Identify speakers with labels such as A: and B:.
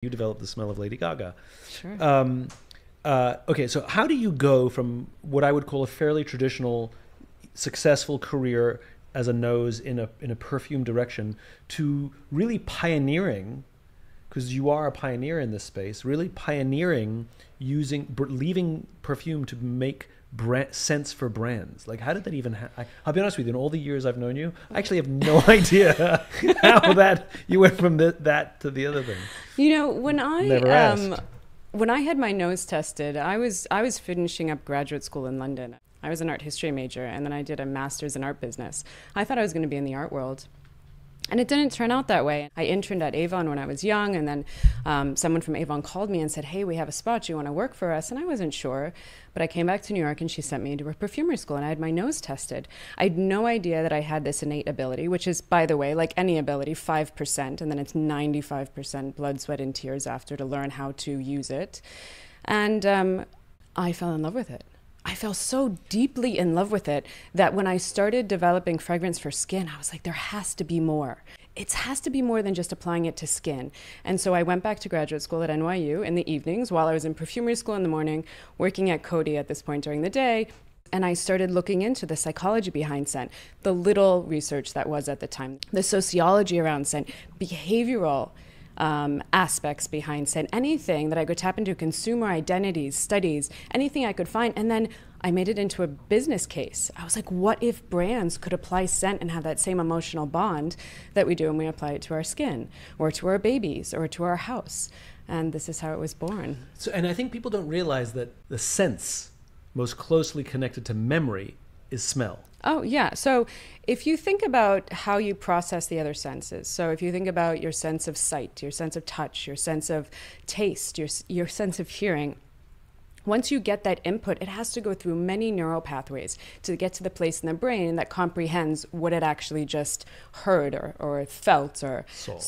A: You developed the smell of Lady Gaga.
B: Sure.
A: Okay, so how do you go from what I would call a fairly traditional, successful career as a nose in a perfume direction to really pioneering, because you are a pioneer in this space, really pioneering leaving perfume to make scents for brands? Like, how did that even I'll be honest with you, in all the years I've known you, I actually have no idea how that you went from that to the other thing.
B: You know, when I
A: Never asked.
B: when I had my nose tested, I was finishing up graduate school in London. I was an art history major, and then I did a master's in art business. I thought I was going to be in the art world. And it didn't turn out that way. I interned at Avon when I was young, and then someone from Avon called me and said, hey, we have a spot. Do you want to work for us? And I wasn't sure. But I came back to New York, and she sent me to a perfumery school, and I had my nose tested. I had no idea that I had this innate ability, which is, by the way, like any ability, 5%, and then it's 95% blood, sweat, and tears after to learn how to use it. And I fell in love with it. I fell so deeply in love with it that when I started developing fragrance for skin, I was like, there has to be more. It has to be more than just applying it to skin. And so I went back to graduate school at NYU in the evenings while I was in perfumery school in the morning, working at Coty at this point during the day. And I started looking into the psychology behind scent, the little research that was at the time, the sociology around scent, behavioral aspects behind scent, anything that I could tap into, consumer identities, studies, anything I could find. And then I made it into a business case. I was like, what if brands could apply scent and have that same emotional bond that we do when we apply it to our skin or to our babies or to our house? And this is how it was born.
A: So, and I think people don't realize that the sense most closely connected to memory is smell.
B: Oh, yeah. So if you think about how you process the other senses, so if you think about your sense of sight, your sense of touch, your sense of taste, your sense of hearing, once you get that input, it has to go through many neural pathways to get to the place in the brain that comprehends what it actually just heard or felt or
A: Saw.